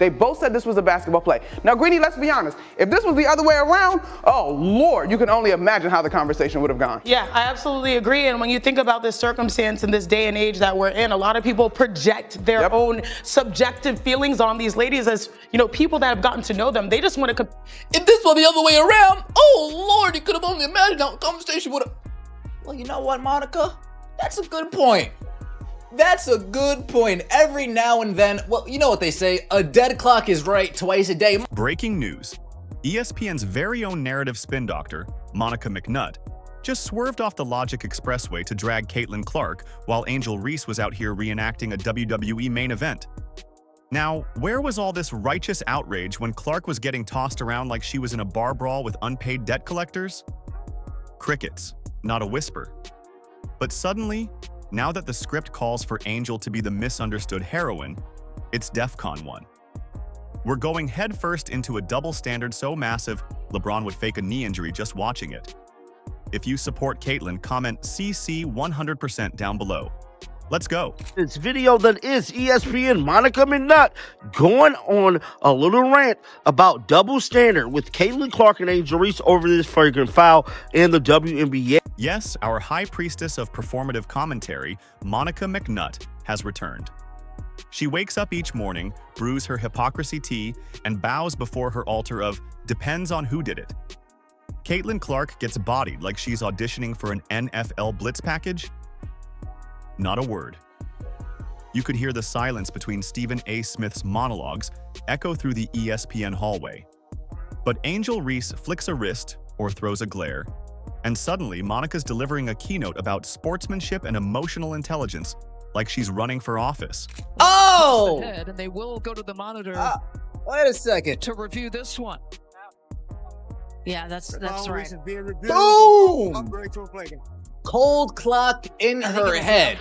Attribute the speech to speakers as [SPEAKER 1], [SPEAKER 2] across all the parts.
[SPEAKER 1] They both said this was a basketball play. Now, Greeny, let's be honest. If this was the other way around, oh, Lord, you can only imagine how the conversation would have gone.
[SPEAKER 2] Yeah, I absolutely agree. And when you think about this circumstance in this day and age that we're in, a lot of people project their own subjective feelings on these ladies as, you know, people that have gotten to know them. They just want to...
[SPEAKER 3] If this were the other way around, oh, Lord, you could have only imagined how the conversation would have... Well, you know what, Monica? That's a good point. That's a good point. Every now and then, well, you know what they say, a dead clock is right twice a day.
[SPEAKER 4] Breaking news. ESPN's very own narrative spin doctor, Monica McNutt, just swerved off the Logic Expressway to drag Caitlin Clark while Angel Reese was out here reenacting a WWE main event. Now, where was all this righteous outrage when Clark was getting tossed around like she was in a bar brawl with unpaid debt collectors? Crickets, not a whisper. But suddenly, now that the script calls for Angel to be the misunderstood heroine, it's DEFCON 1. We're going headfirst into a double standard so massive, LeBron would fake a knee injury just watching it. If you support Caitlin, comment CC 100% down below. Let's go.
[SPEAKER 5] This video that is ESPN Monica McNutt going on a little rant about double standard with Caitlin Clark and Angel Reese over this flagrant foul in the WNBA.
[SPEAKER 4] Yes, our high priestess of performative commentary, Monica McNutt, has returned. She wakes up each morning, brews her hypocrisy tea, and bows before her altar of depends on who did it. Caitlin Clark gets bodied like she's auditioning for an NFL Blitz package? Not a word. You could hear the silence between Stephen A. Smith's monologues echo through the ESPN hallway. But Angel Reese flicks a wrist or throws a glare, and suddenly Monica's delivering a keynote about sportsmanship and emotional intelligence like she's running for office.
[SPEAKER 3] Oh!
[SPEAKER 6] And they will go to the monitor.
[SPEAKER 3] Wait a second.
[SPEAKER 6] To review this one.
[SPEAKER 7] Yeah, that's right.
[SPEAKER 3] Boom! Cold clock in her head.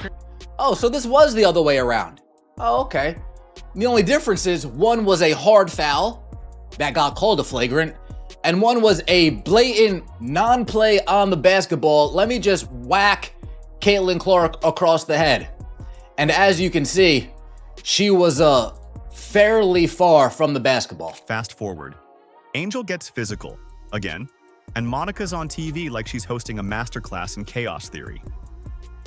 [SPEAKER 3] Oh, so this was the other way around. Oh, okay. The only difference is one was a hard foul that got called a flagrant, and one was a blatant non-play on the basketball. Let me just whack Caitlin Clark across the head. And as you can see, she was fairly far from the basketball.
[SPEAKER 4] Fast forward. Angel gets physical, again, and Monica's on TV like she's hosting a masterclass in chaos theory.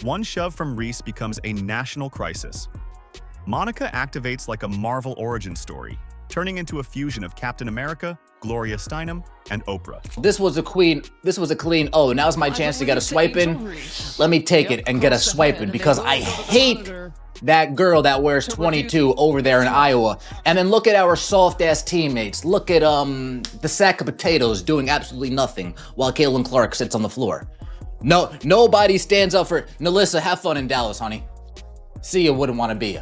[SPEAKER 4] One shove from Reese becomes a national crisis. Monica activates like a Marvel origin story, turning into a fusion of Captain America, Gloria Steinem, and Oprah.
[SPEAKER 3] This was a clean, oh, now's my chance to get a swipe in. Let me take it and get a swipe in because I hate that girl that wears 22 over there in Iowa. And then look at our soft-ass teammates. Look at the sack of potatoes doing absolutely nothing while Caitlin Clark sits on the floor. No, nobody stands up for Nalissa. Have fun in Dallas, honey. See you wouldn't want to be you.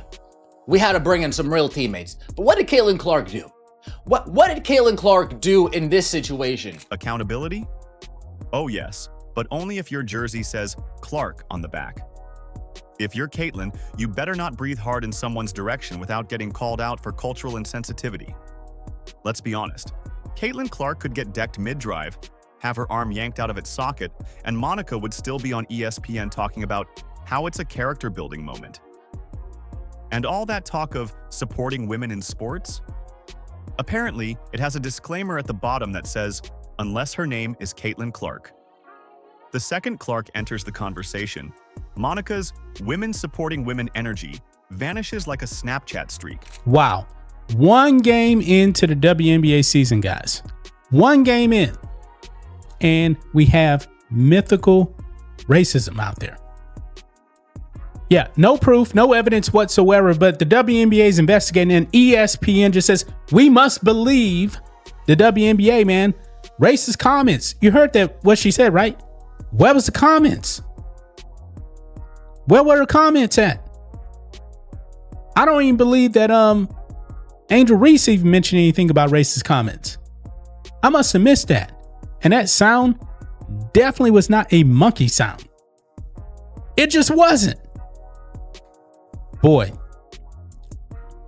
[SPEAKER 3] We had to bring in some real teammates. But what did Caitlin Clark do? What did Caitlin Clark do in this situation?
[SPEAKER 4] Accountability? Oh yes, but only if your jersey says Clark on the back. If you're Caitlin, you better not breathe hard in someone's direction without getting called out for cultural insensitivity. Let's be honest. Caitlin Clark could get decked mid-drive, have her arm yanked out of its socket, and Monica would still be on ESPN talking about how it's a character-building moment. And all that talk of supporting women in sports? Apparently, it has a disclaimer at the bottom that says, unless her name is Caitlin Clark. The second Clark enters the conversation, Monica's women supporting women energy vanishes like a Snapchat streak.
[SPEAKER 8] Wow. One game into the WNBA season, guys. One game in. And we have mythical racism out there. Yeah, no proof, no evidence whatsoever, but the WNBA is investigating and ESPN just says, we must believe the WNBA, man. Racist comments. You heard that, what she said, right? Where was the comments? Where were the comments at? I don't even believe that Angel Reese even mentioned anything about racist comments. I must have missed that. And that sound definitely was not a monkey sound. It just wasn't. Boy,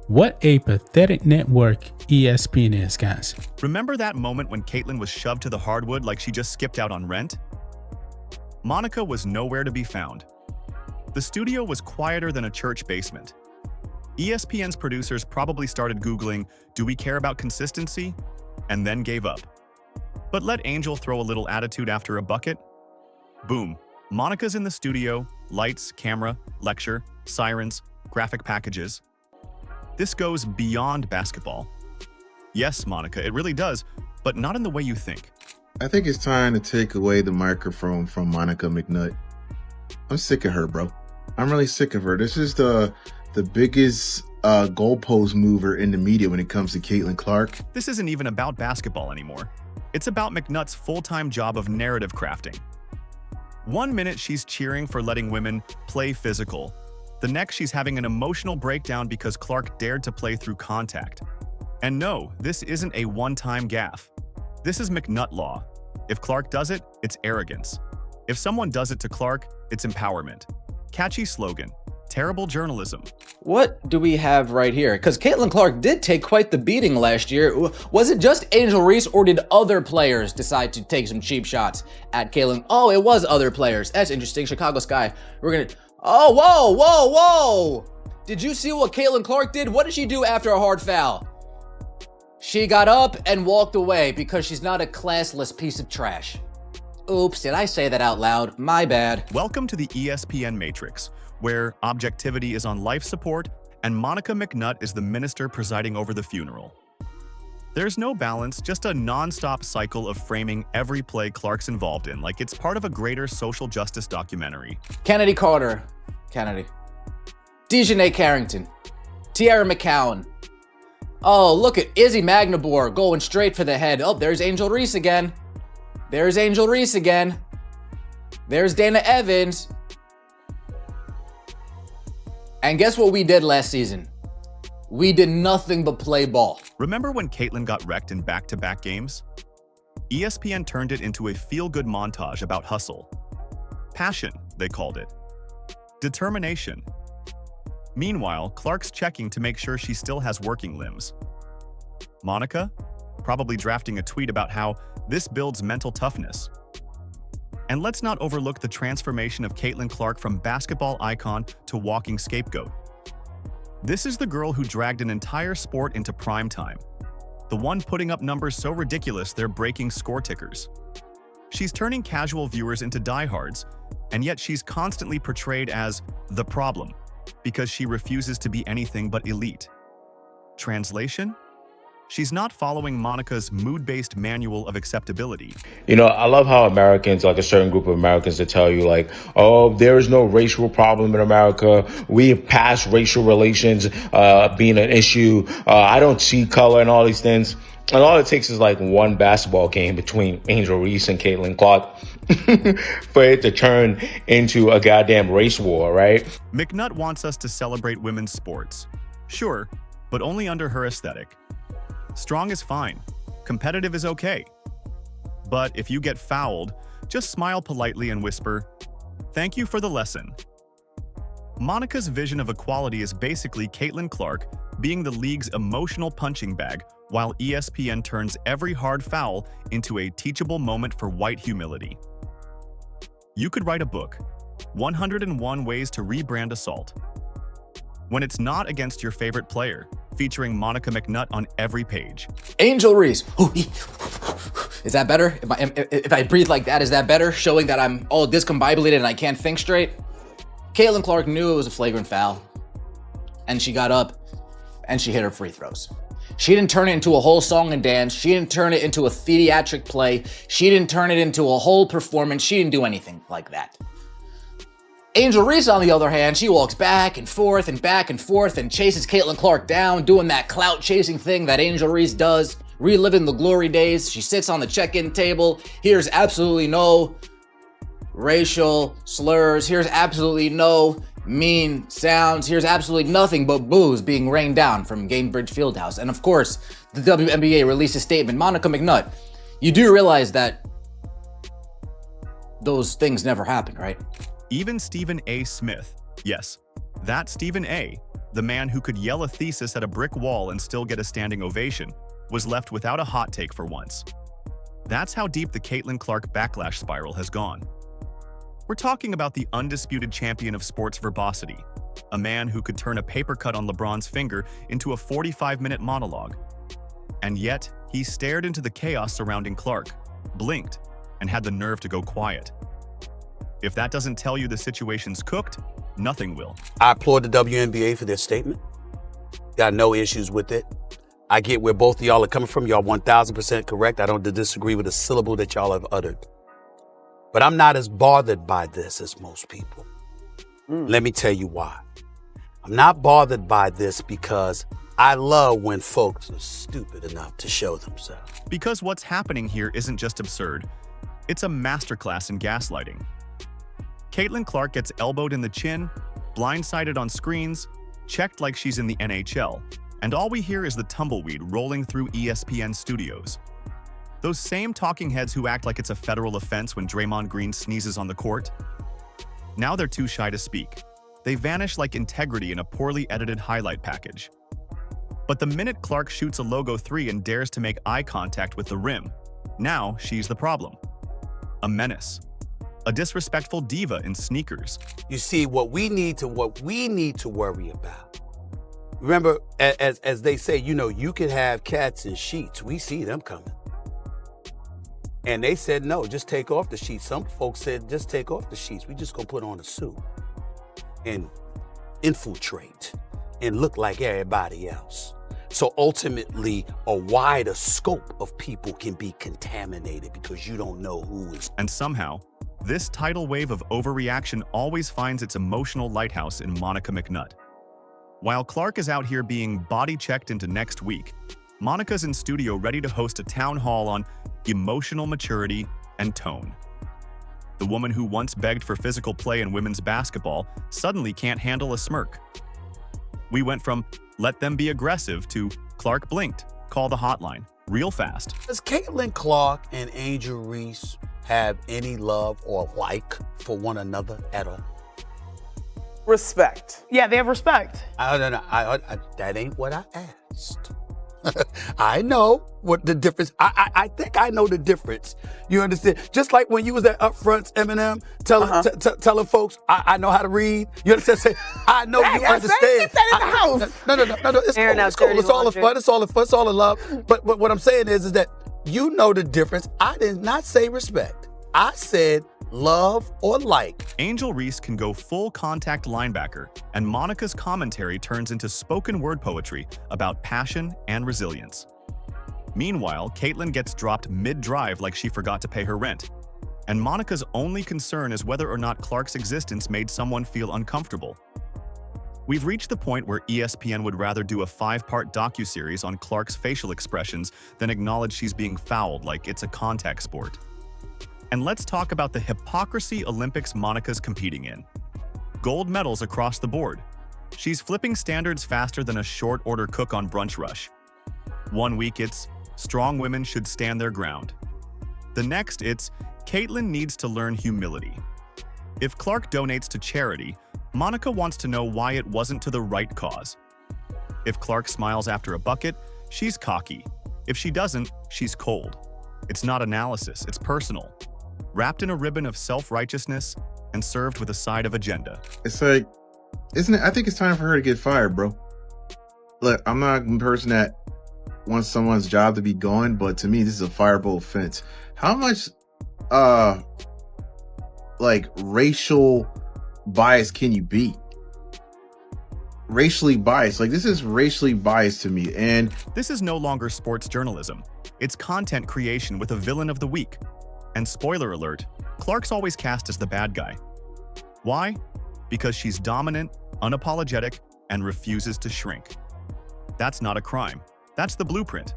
[SPEAKER 8] what a pathetic network ESPN is, guys.
[SPEAKER 4] Remember that moment when Caitlin was shoved to the hardwood like she just skipped out on Rent? Monica was nowhere to be found. The studio was quieter than a church basement. ESPN's producers probably started Googling, "Do we care about consistency?" and then gave up. But let Angel throw a little attitude after a bucket. Boom. Monica's in the studio, lights, camera, lecture, sirens, graphic packages. This goes beyond basketball. Yes, Monica, it really does, but not in the way you think.
[SPEAKER 9] I think it's time to take away the microphone from Monica McNutt. I'm sick of her, bro. I'm really sick of her. This is the biggest goalpost mover in the media when it comes to Caitlin Clark.
[SPEAKER 4] This isn't even about basketball anymore. It's about McNutt's full-time job of narrative crafting. 1 minute she's cheering for letting women play physical. The next she's having an emotional breakdown because Clark dared to play through contact. And no, this isn't a one-time gaffe. This is McNutt law. If Clark does it, it's arrogance. If someone does it to Clark, it's empowerment. Catchy slogan. Terrible journalism.
[SPEAKER 3] What do we have right here? Because Caitlin Clark did take quite the beating last year. Was it just Angel Reese, or did other players decide to take some cheap shots at Caitlin? Oh, it was other players. That's interesting. Chicago Sky. We're gonna... Oh, whoa, whoa, whoa! Did you see what Caitlin Clark did? What did she do after a hard foul? She got up and walked away because she's not a classless piece of trash. Oops, did I say that out loud? My bad.
[SPEAKER 4] Welcome to the ESPN Matrix, where objectivity is on life support and Monica McNutt is the minister presiding over the funeral. There's no balance, just a non-stop cycle of framing every play Clark's involved in like it's part of a greater social justice documentary.
[SPEAKER 3] Kennedy Carter. Kennedy. Dejanay Carrington. Tiara McCowan. Oh, look at Izzy Magnabor going straight for the head. Oh, there's Angel Reese again. There's Angel Reese again. There's Dana Evans. And guess what we did last season? We did nothing but play ball.
[SPEAKER 4] Remember when Caitlin got wrecked in back-to-back games? ESPN turned it into a feel-good montage about hustle. Passion, they called it. Determination. Meanwhile, Clark's checking to make sure she still has working limbs. Monica? Probably drafting a tweet about how this builds mental toughness. And let's not overlook the transformation of Caitlin Clark from basketball icon to walking scapegoat. This is the girl who dragged an entire sport into prime time. The one putting up numbers so ridiculous they're breaking score tickers. She's turning casual viewers into diehards, and yet she's constantly portrayed as the problem because she refuses to be anything but elite. Translation? She's not following Monica's mood-based manual of acceptability.
[SPEAKER 10] You know, I love how Americans, like a certain group of Americans, to tell you like, oh, there is no racial problem in America. We have passed racial relations being an issue. I don't see color and all these things. And all it takes is like one basketball game between Angel Reese and Caitlin Clark for it to turn into a goddamn race war, right?
[SPEAKER 4] McNutt wants us to celebrate women's sports. Sure, but only under her aesthetic. Strong is fine. Competitive is okay. But if you get fouled, just smile politely and whisper, "Thank you for the lesson." Monica's vision of equality is basically Caitlin Clark being the league's emotional punching bag, while ESPN turns every hard foul into a teachable moment for white humility. You could write a book, 101 Ways to Rebrand Assault. When it's not against your favorite player, featuring Monica McNutt on every page.
[SPEAKER 3] Angel Reese. Is that better? If I breathe like that, is that better? Showing that I'm all discombobulated and I can't think straight? Caitlin Clark knew it was a flagrant foul. And she got up and she hit her free throws. She didn't turn it into a whole song and dance. She didn't turn it into a theatric play. She didn't turn it into a whole performance. She didn't do anything like that. Angel Reese, on the other hand, she walks back and forth and chases Caitlin Clark down, doing that clout chasing thing that Angel Reese does, reliving the glory days. She sits on the check-in table, hears absolutely no racial slurs, hears absolutely no mean sounds, hears absolutely nothing but boos being rained down from Gainbridge Fieldhouse. And of course, the WNBA released a statement. Monica McNutt, you do realize that those things never happened, right?
[SPEAKER 4] Even Stephen A. Smith, yes, that Stephen A., the man who could yell a thesis at a brick wall and still get a standing ovation, was left without a hot take for once. That's how deep the Caitlin Clark backlash spiral has gone. We're talking about the undisputed champion of sports verbosity, a man who could turn a paper cut on LeBron's finger into a 45-minute monologue. And yet, he stared into the chaos surrounding Clark, blinked, and had the nerve to go quiet. If that doesn't tell you the situation's cooked, nothing will.
[SPEAKER 11] I applaud the WNBA for their statement. Got no issues with it. I get where both of y'all are coming from. Y'all 1,000% correct. I don't disagree with a syllable that y'all have uttered. But I'm not as bothered by this as most people. Let me tell you why. I'm not bothered by this because I love when folks are stupid enough to show themselves.
[SPEAKER 4] Because what's happening here isn't just absurd, it's a masterclass in gaslighting. Caitlin Clark gets elbowed in the chin, blindsided on screens, checked like she's in the NHL, and all we hear is the tumbleweed rolling through ESPN studios. Those same talking heads who act like it's a federal offense when Draymond Green sneezes on the court. Now they're too shy to speak. They vanish like integrity in a poorly edited highlight package. But the minute Clark shoots a logo 3 and dares to make eye contact with the rim, now she's the problem. A menace. A disrespectful diva in sneakers.
[SPEAKER 11] You see, what we need to worry about. Remember, as they say, you can have cats in sheets. We see them coming. And they said, no, just take off the sheets. Some folks said, just take off the sheets. We just gonna put on a suit and infiltrate and look like everybody else. So ultimately, a wider scope of people can be contaminated because you don't know who is.
[SPEAKER 4] And somehow, this tidal wave of overreaction always finds its emotional lighthouse in Monica McNutt. While Clark is out here being body-checked into next week, Monica's in studio ready to host a town hall on emotional maturity and tone. The woman who once begged for physical play in women's basketball suddenly can't handle a smirk. We went from let them be aggressive to Clark blinked, call the hotline, real fast.
[SPEAKER 11] Does Caitlin Clark and Angel Reese have any love or like for one another at all?
[SPEAKER 1] Respect.
[SPEAKER 2] Yeah, they have respect.
[SPEAKER 11] That ain't what I asked. I know what the difference. I think I know the difference. You understand? Just like when you was at Upfronts, Eminem, telling folks, I know how to read. You understand? Say, I know you understand.
[SPEAKER 1] No.
[SPEAKER 11] It's cool. It's all in fun. It's all in love. But what I'm saying is that you know the difference. I did not say respect. I said love or like.
[SPEAKER 4] Angel Reese can go full contact linebacker, and Monica's commentary turns into spoken word poetry about passion and resilience. Meanwhile, Caitlin gets dropped mid-drive like she forgot to pay her rent. And Monica's only concern is whether or not Clark's existence made someone feel uncomfortable. We've reached the point where ESPN would rather do a 5-part docuseries on Clark's facial expressions than acknowledge she's being fouled like it's a contact sport. And let's talk about the hypocrisy Olympics Monica's competing in. Gold medals across the board. She's flipping standards faster than a short-order cook on Brunch Rush. One week it's, strong women should stand their ground. The next it's, Caitlin needs to learn humility. If Clark donates to charity, Monica wants to know why it wasn't to the right cause. If Clark smiles after a bucket, she's cocky. If she doesn't, she's cold. It's not analysis, it's personal. Wrapped in a ribbon of self-righteousness and served with a side of agenda.
[SPEAKER 9] It's like, isn't it? I think it's time for her to get fired, bro. Look, I'm not a person that wants someone's job to be gone, but to me, this is a fireable offense. How much, racial bias can you be? Racially biased. Like, this is racially biased to me. And
[SPEAKER 4] this is no longer sports journalism. It's content creation with a villain of the week. And spoiler alert, Clark's always cast as the bad guy. Why? Because she's dominant, unapologetic, and refuses to shrink. That's not a crime. That's the blueprint.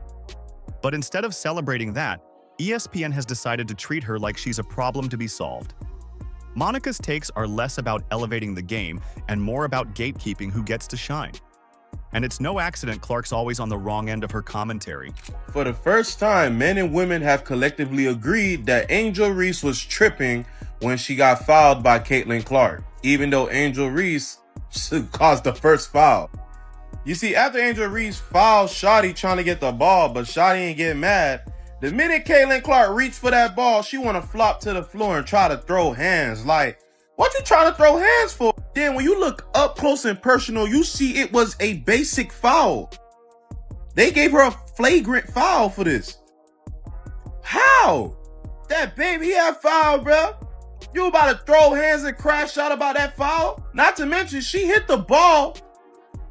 [SPEAKER 4] But instead of celebrating that, ESPN has decided to treat her like she's a problem to be solved. Monica's takes are less about elevating the game and more about gatekeeping who gets to shine. And it's no accident Clark's always on the wrong end of her commentary.
[SPEAKER 12] For the first time, men and women have collectively agreed that Angel Reese was tripping when she got fouled by Caitlin Clark, even though Angel Reese caused the first foul. You see, after Angel Reese fouled Shotty trying to get the ball, but Shotty ain't getting mad, the minute Caitlin Clark reached for that ball, she want to flop to the floor and try to throw hands like What you trying to throw hands for? Then when you look up close and personal, you see it was a basic foul. They gave her a flagrant foul for this. How? That baby had foul, bro. You about to throw hands and crash out about that foul? Not to mention, she hit the ball.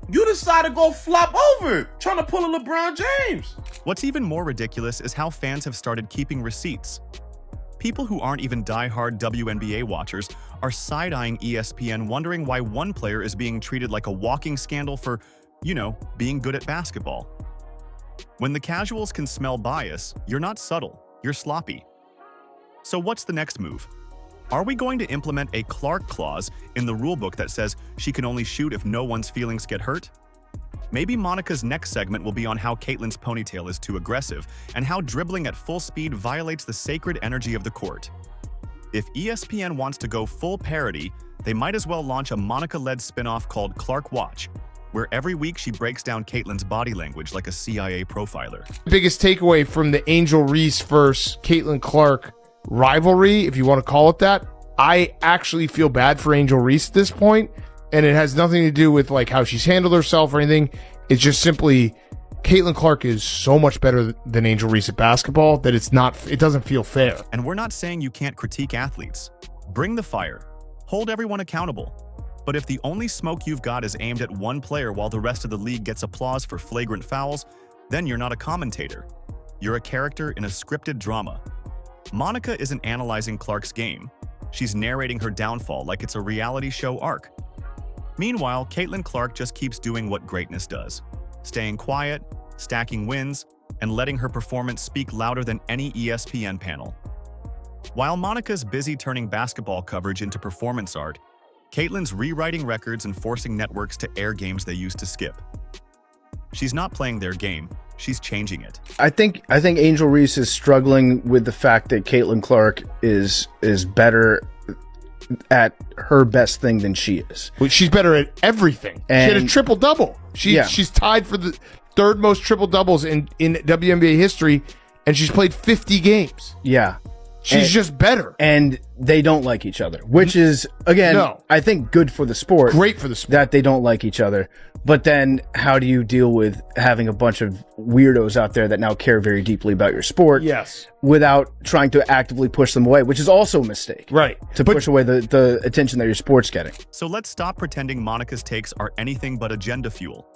[SPEAKER 12] You decided to go flop over, trying to pull a LeBron James.
[SPEAKER 4] What's even more ridiculous is how fans have started keeping receipts. People who aren't even die-hard WNBA watchers are side-eyeing ESPN, wondering why one player is being treated like a walking scandal for, you know, being good at basketball. When the casuals can smell bias, you're not subtle, you're sloppy. So what's the next move? Are we going to implement a Clark clause in the rulebook that says she can only shoot if no one's feelings get hurt? Maybe Monica's next segment will be on how Caitlyn's ponytail is too aggressive and how dribbling at full speed violates the sacred energy of the court. If ESPN wants to go full parody, they might as well launch a Monica-led spin-off called Clark Watch, where every week she breaks down Caitlyn's body language like a CIA profiler.
[SPEAKER 13] Biggest takeaway from the Angel Reese versus Caitlin Clark rivalry, if you want to call it that, I actually feel bad for Angel Reese at this point, and it has nothing to do with like how she's handled herself or anything. It's just simply Caitlin Clark is so much better than Angel Reese at basketball that it doesn't feel fair.
[SPEAKER 4] And we're not saying you can't critique athletes. Bring the fire. Hold everyone accountable. But if the only smoke you've got is aimed at one player while the rest of the league gets applause for flagrant fouls, then you're not a commentator. You're a character in a scripted drama. Monica isn't analyzing Clark's game. She's narrating her downfall like it's a reality show arc. Meanwhile, Caitlin Clark just keeps doing what greatness does, staying quiet, stacking wins, and letting her performance speak louder than any ESPN panel. While Monica's busy turning basketball coverage into performance art, Caitlyn's rewriting records and forcing networks to air games they used to skip. She's not playing their game, she's changing it.
[SPEAKER 14] I think Angel Reese is struggling with the fact that Caitlin Clark is better at her best thing than she is.
[SPEAKER 13] Well, she's better at everything.
[SPEAKER 14] And
[SPEAKER 13] she had a triple-double. She's tied for the third most triple-doubles in WNBA history, and she's played 50 games.
[SPEAKER 14] Yeah.
[SPEAKER 13] She's just better.
[SPEAKER 14] And they don't like each other, which is, again, I think good for the sport.
[SPEAKER 13] Great for the sport.
[SPEAKER 14] That they don't like each other. But then how do you deal with having a bunch of weirdos out there that now care very deeply about your sport?
[SPEAKER 13] Yes.
[SPEAKER 14] Without trying to actively push them away, which is also a mistake.
[SPEAKER 13] Right.
[SPEAKER 14] To push away the attention that your sport's getting.
[SPEAKER 4] So let's stop pretending Monica's takes are anything but agenda fuel.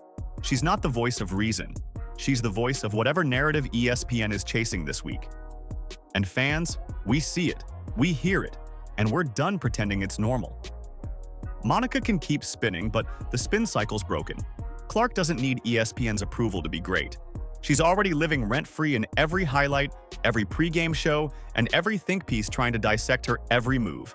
[SPEAKER 4] She's not the voice of reason. She's the voice of whatever narrative ESPN is chasing this week. And fans, we see it, we hear it, and we're done pretending it's normal. Monica can keep spinning, but the spin cycle's broken. Clark doesn't need ESPN's approval to be great. She's already living rent-free in every highlight, every pregame show, and every think piece trying to dissect her every move.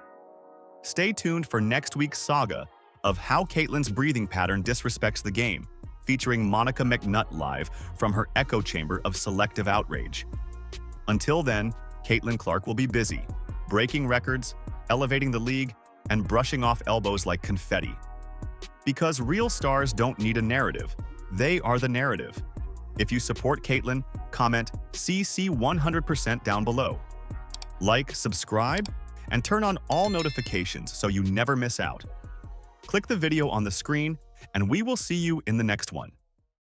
[SPEAKER 4] Stay tuned for next week's saga of how Caitlyn's breathing pattern disrespects the game, featuring Monica McNutt live from her echo chamber of selective outrage. Until then, Caitlin Clark will be busy, breaking records, elevating the league, and brushing off elbows like confetti. Because real stars don't need a narrative, they are the narrative. If you support Caitlin, comment CC 100% down below. Like, subscribe, and turn on all notifications so you never miss out. Click the video on the screen, and we will see you in the next one.